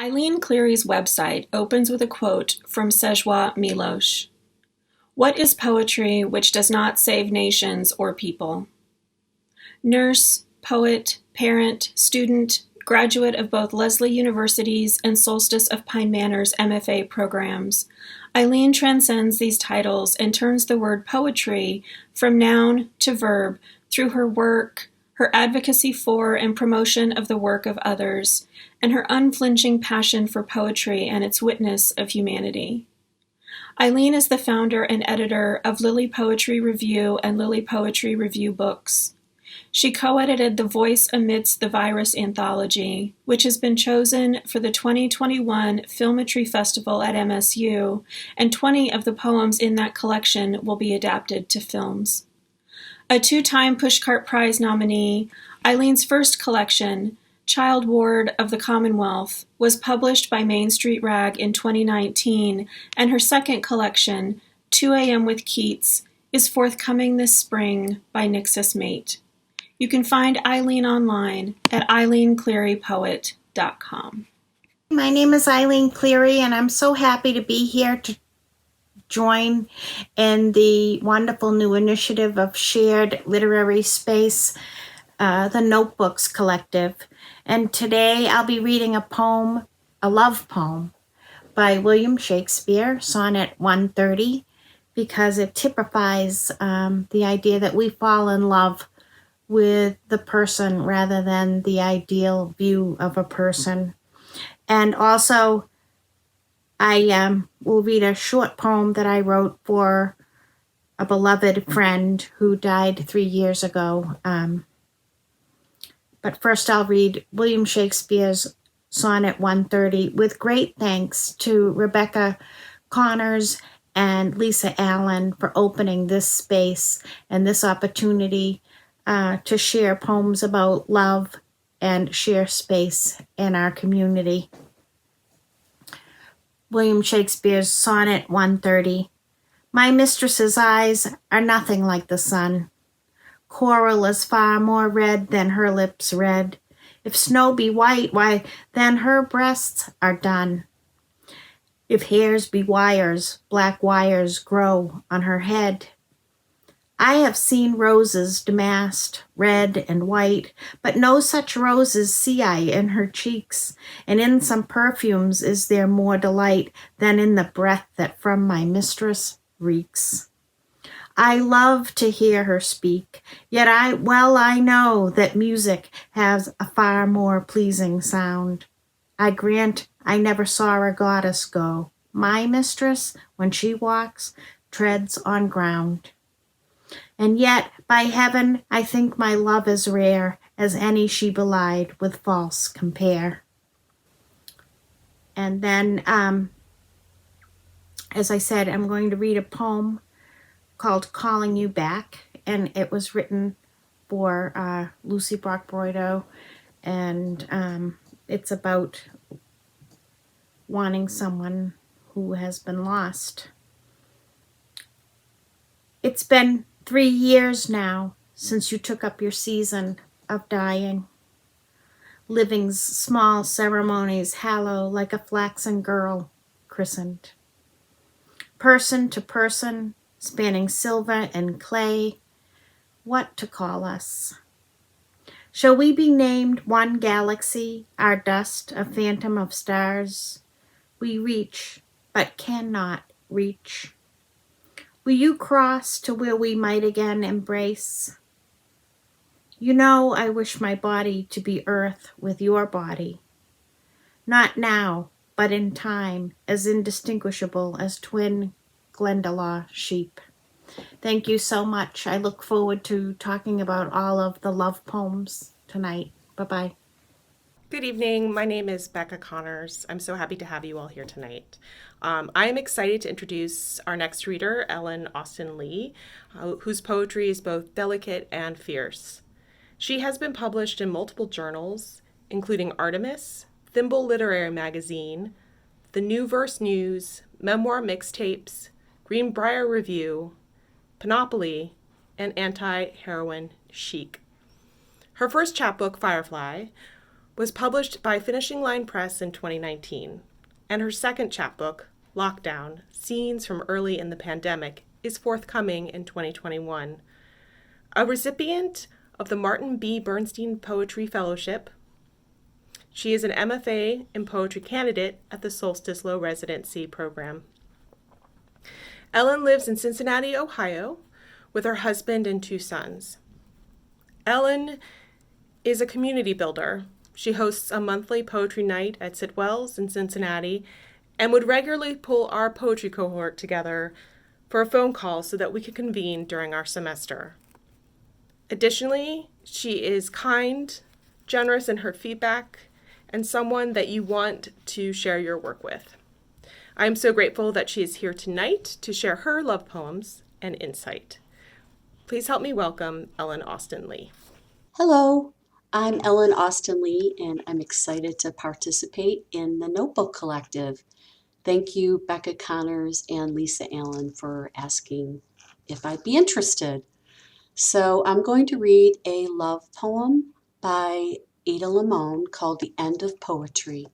Eileen Cleary's website opens with a quote from Czesław Miłosz. What is poetry which does not save nations or people? Nurse, poet, parent, student, graduate of both Lesley University's and Solstice of Pine Manor's MFA programs, Eileen transcends these titles and turns the word poetry from noun to verb through her work, her advocacy for and promotion of the work of others, and her unflinching passion for poetry and its witness of humanity. Eileen is the founder and editor of Lily Poetry Review and Lily Poetry Review Books. She co-edited the Voice Amidst the Virus anthology, which has been chosen for the 2021 Filmetry Festival at MSU, and 20 of the poems in that collection will be adapted to films. A two-time Pushcart Prize nominee, Eileen's first collection, Child Ward of the Commonwealth, was published by Main Street Rag in 2019, and her second collection, 2 A.M. with Keats, is forthcoming this spring by Nixus Mate. You can find Eileen online at eileenclearypoet.com. My name is Eileen Cleary, and I'm so happy to be here to join in the wonderful new initiative of shared literary space, the Notebooks Collective. And today I'll be reading a poem, a love poem, by William Shakespeare, Sonnet 130, because it typifies the idea that we fall in love with the person rather than the ideal view of a person. And also, I will read a short poem that I wrote for a beloved friend who died 3 years ago. But first I'll read William Shakespeare's Sonnet 130 with great thanks to Rebecca Connors and Lisa Allen for opening this space and this opportunity to share poems about love and share space in our community. William Shakespeare's Sonnet 130. My mistress's eyes are nothing like the sun. Coral is far more red than her lips red. If snow be white, why, then her breasts are dun. If hairs be wires, black wires grow on her head. I have seen roses damasked, red and white, but no such roses see I in her cheeks, and in some perfumes is there more delight than in the breath that from my mistress reeks. I love to hear her speak, yet I know that music has a far more pleasing sound. I grant I never saw a goddess go. My mistress, when she walks, treads on ground. And yet, by heaven, I think my love as rare as any she belied with false compare. And then, as I said, I'm going to read a poem called Calling You Back, and it was written for Lucy Brock-Broido, and it's about wanting someone who has been lost. It's been 3 years now since you took up your season of dying. Living's small ceremonies hallow like a flaxen girl christened. Person to person, spanning silver and clay, what to call us? Shall we be named one galaxy, our dust a phantom of stars? We reach, but cannot reach. Will you cross to where we might again embrace? You know I wish my body to be earth with your body. Not now, but in time, as indistinguishable as twin Glendalough sheep. Thank you so much. I look forward to talking about all of the love poems tonight. Bye-bye. Good evening. My name is Becca Connors. I'm so happy to have you all here tonight. I am excited to introduce our next reader, Ellen Austin Lee, whose poetry is both delicate and fierce. She has been published in multiple journals, including Artemis, Thimble Literary Magazine, The New Verse News, Memoir Mixtapes, Greenbrier Review, Panoply, and Anti-Heroin Chic. Her first chapbook, Firefly, was published by Finishing Line Press in 2019, and her second chapbook, Lockdown: Scenes from Early in the Pandemic, is forthcoming in 2021. A recipient of the Martin B. Bernstein Poetry Fellowship, she is an MFA in Poetry candidate at the Solstice Low Residency program. Ellen lives in Cincinnati, Ohio, with her husband and 2 sons. Ellen is a community builder. She hosts a monthly poetry night at Sitwell's in Cincinnati and would regularly pull our poetry cohort together for a phone call so that we could convene during our semester. Additionally, she is kind, generous in her feedback, and someone that you want to share your work with. I am so grateful that she is here tonight to share her love poems and insight. Please help me welcome Ellen Austin Lee. Hello, I'm Ellen Austin Lee, and I'm excited to participate in the Notebook Collective. Thank you, Becca Connors and Lisa Allen, for asking if I'd be interested. So I'm going to read a love poem by Ada Limon called The End of Poetry.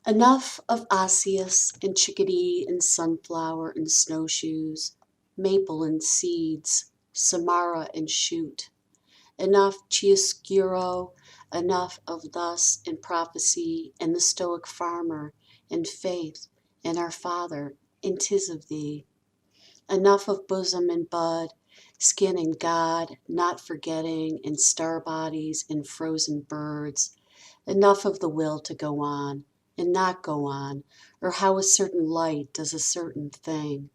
Enough of osseous and chickadee and sunflower and snowshoes, maple and seeds, samara and shoot. Enough chiaroscuro, enough of thus and prophecy and the stoic farmer and faith and our Father and 'tis of thee. Enough of bosom and bud, skin and God, not forgetting and star bodies and frozen birds. Enough of the will to go on and not go on, or how a certain light does a certain thing.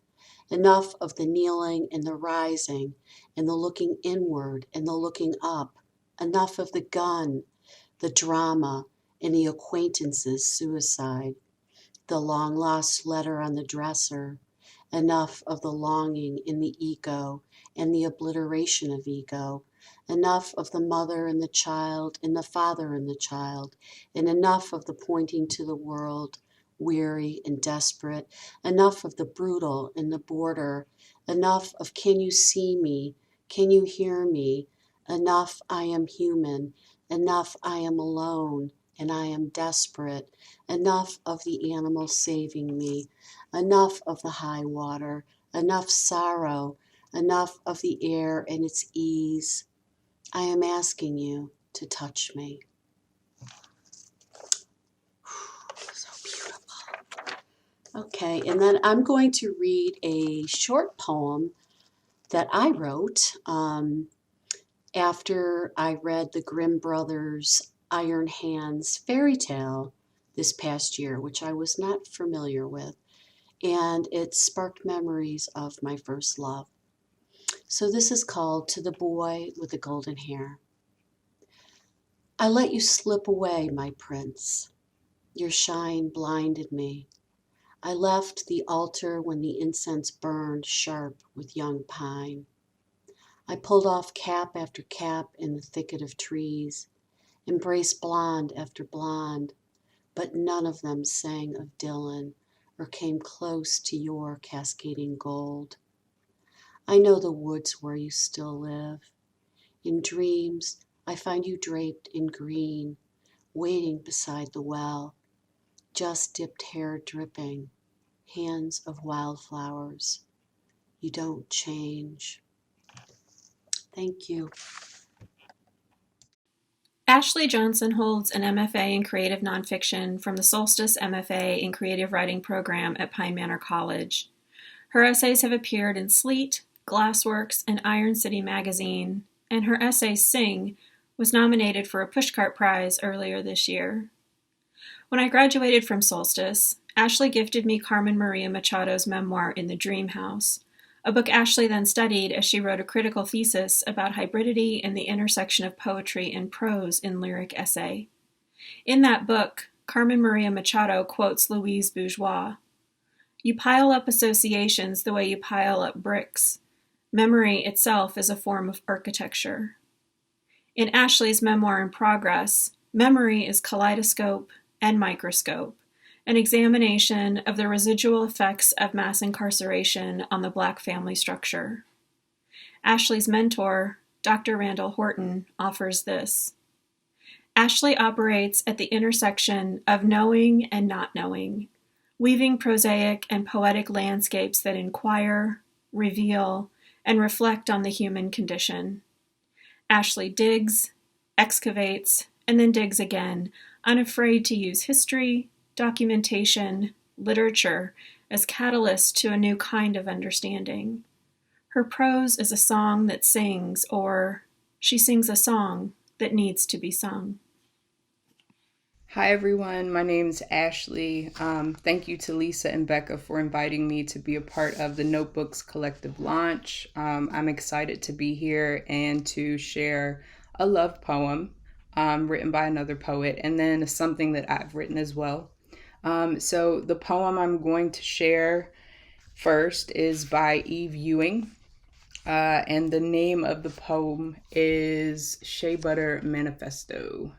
Enough of the kneeling and the rising and the looking inward and the looking up. Enough of the gun, the drama, and the acquaintance's suicide. The long lost letter on the dresser. Enough of the longing in the ego and the obliteration of ego. Enough of the mother and the child and the father and the child. And enough of the pointing to the world, weary and desperate. Enough of the brutal and the border. Enough of can you see me? Can you hear me? Enough I am human. Enough I am alone and I am desperate. Enough of the animal saving me. Enough of the high water. Enough sorrow. Enough of the air and its ease. I am asking you to touch me. So beautiful. Okay, and then I'm going to read a short poem that I wrote after I read the Grimm Brothers' Iron Hands fairy tale this past year, which I was not familiar with, and it sparked memories of my first love. So this is called To the Boy with the Golden Hair. I let you slip away, my prince. Your shine blinded me. I left the altar when the incense burned sharp with young pine. I pulled off cap after cap in the thicket of trees, embraced blonde after blonde, but none of them sang of Dylan or came close to your cascading gold. I know the woods where you still live. In dreams, I find you draped in green, waiting beside the well, just dipped hair dripping, hands of wildflowers. You don't change. Thank you. Ashley Johnson holds an MFA in Creative Nonfiction from the Solstice MFA in Creative Writing program at Pine Manor College. Her essays have appeared in Sleet, Glassworks, and Iron City magazine, and her essay Sing was nominated for a Pushcart Prize earlier this year. When I graduated from Solstice, Ashley gifted me Carmen Maria Machado's memoir In the Dream House, a book Ashley then studied as she wrote a critical thesis about hybridity and the intersection of poetry and prose in lyric essay. In that book, Carmen Maria Machado quotes Louise Bourgeois. You pile up associations the way you pile up bricks. Memory itself is a form of architecture. In Ashley's memoir In Progress, memory is kaleidoscope and microscope, an examination of the residual effects of mass incarceration on the Black family structure. Ashley's mentor, Dr. Randall Horton, offers this. Ashley operates at the intersection of knowing and not knowing, weaving prosaic and poetic landscapes that inquire, reveal, and reflect on the human condition. Ashley digs, excavates, and then digs again, unafraid to use history, documentation, literature as catalysts to a new kind of understanding. Her prose is a song that sings, or she sings a song that needs to be sung. Hi everyone, my name's Ashley. Thank you to Lisa and Becca for inviting me to be a part of the Notebooks Collective launch. I'm excited to be here and to share a love poem written by another poet, and then something that I've written as well. So the poem I'm going to share first is by Eve Ewing, and the name of the poem is Shea Butter Manifesto.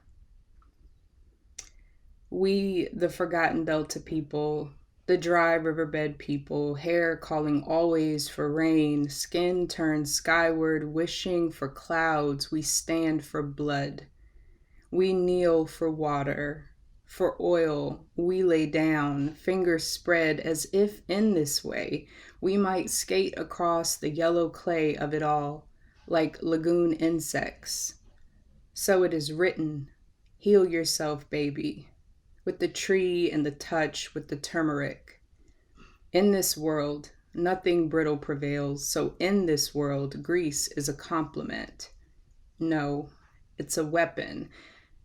We, the forgotten Delta people, the dry riverbed people, hair calling always for rain, skin turned skyward, wishing for clouds, we stand for blood. We kneel for water, for oil, we lay down, fingers spread as if in this way we might skate across the yellow clay of it all, like lagoon insects. So it is written, heal yourself, baby. With the tree and the touch, with the turmeric. In this world, nothing brittle prevails, so in this world, grease is a compliment. No, it's a weapon.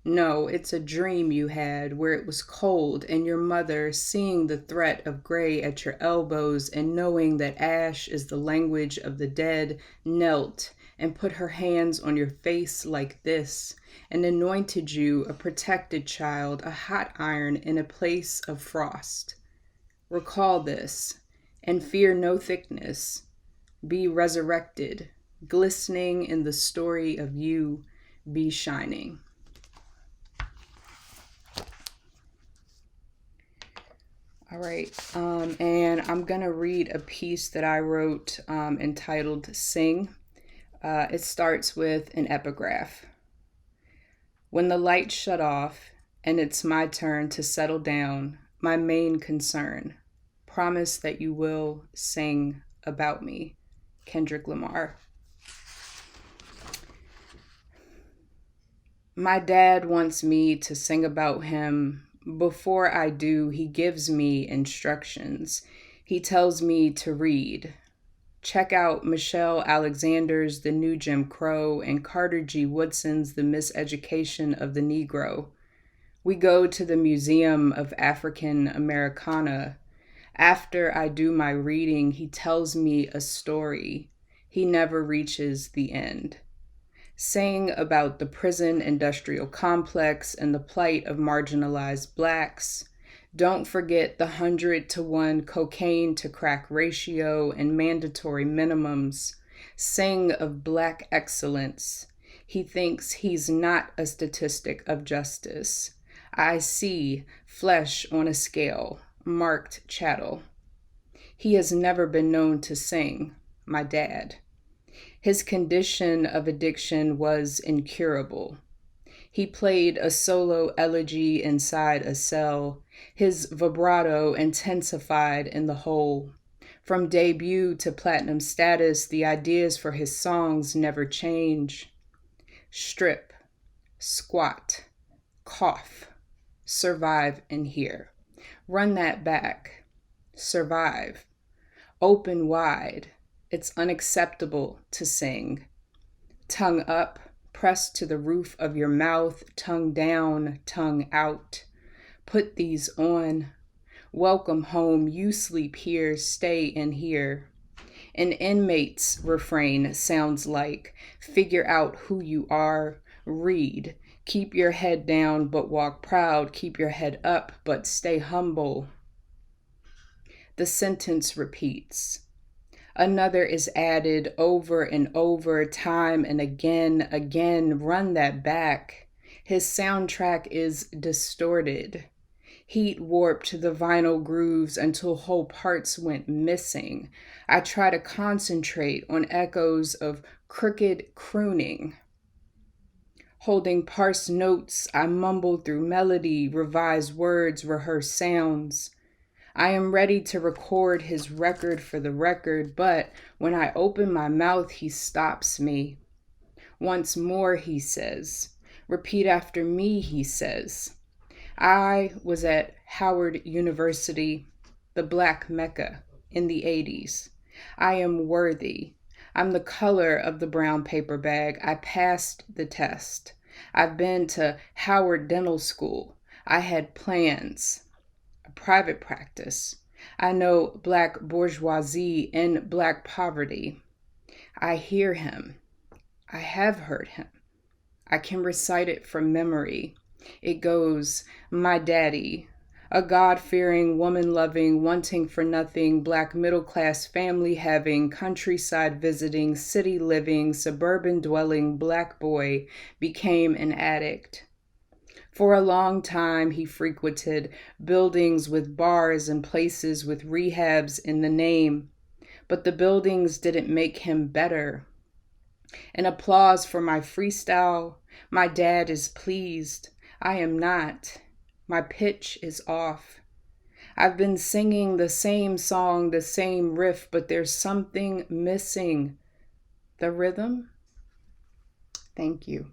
No, it's a dream you had where it was cold and your mother seeing the threat of gray at your elbows and knowing that ash is the language of the dead, knelt and put her hands on your face like this and anointed you a protected child, a hot iron in a place of frost. Recall this and fear no thickness. Be resurrected, glistening in the story of you, be shining. All right, and I'm gonna read a piece that I wrote entitled Sing. It starts with an epigraph. When the lights shut off and it's my turn to settle down, my main concern, promise that you will sing about me. Kendrick Lamar. My dad wants me to sing about him. Before I do, he gives me instructions. He tells me to read. Check out Michelle Alexander's The New Jim Crow and Carter G. Woodson's The Miseducation of the Negro. We go to the Museum of African Americana. After I do my reading, he tells me a story. He never reaches the end. Saying about the prison industrial complex and the plight of marginalized Blacks. Don't forget the 100-to-1 cocaine to crack ratio and mandatory minimums. Sing of Black excellence. He thinks he's not a statistic of justice. I see flesh on a scale, marked chattel. He has never been known to sing, my dad. His condition of addiction was incurable. He played a solo elegy inside a cell, his vibrato intensified in the whole. From debut to platinum status, the ideas for his songs never change. Strip, squat, cough, survive in here. Run that back, survive. Open wide, it's unacceptable to sing. Tongue up, pressed to the roof of your mouth, tongue down, tongue out. Put these on. Welcome home, you sleep here, stay in here. An inmate's refrain sounds like, figure out who you are, read. Keep your head down, but walk proud. Keep your head up, but stay humble. The sentence repeats. Another is added over and over, time and again, run that back. His soundtrack is distorted. Heat warped the vinyl grooves until whole parts went missing. I try to concentrate on echoes of crooked crooning. Holding parsed notes, I mumble through melody, revise words, rehearse sounds. I am ready to record his record for the record, but when I open my mouth, he stops me. Once more, he says. Repeat after me, he says. I was at Howard University, the Black Mecca, in the 80s. I am worthy. I'm the color of the brown paper bag. I passed the test. I've been to Howard Dental School. I had plans, a private practice. I know Black bourgeoisie and Black poverty. I hear him. I have heard him. I can recite it from memory. It goes, my daddy, a God-fearing, woman-loving, wanting for nothing, Black middle-class family having, countryside visiting, city living, suburban dwelling Black boy became an addict. For a long time, he frequented buildings with bars and places with rehabs in the name, but the buildings didn't make him better. An applause for my freestyle. My dad is pleased. I am not. My pitch is off. I've been singing the same song, the same riff, but there's something missing. The rhythm? Thank you.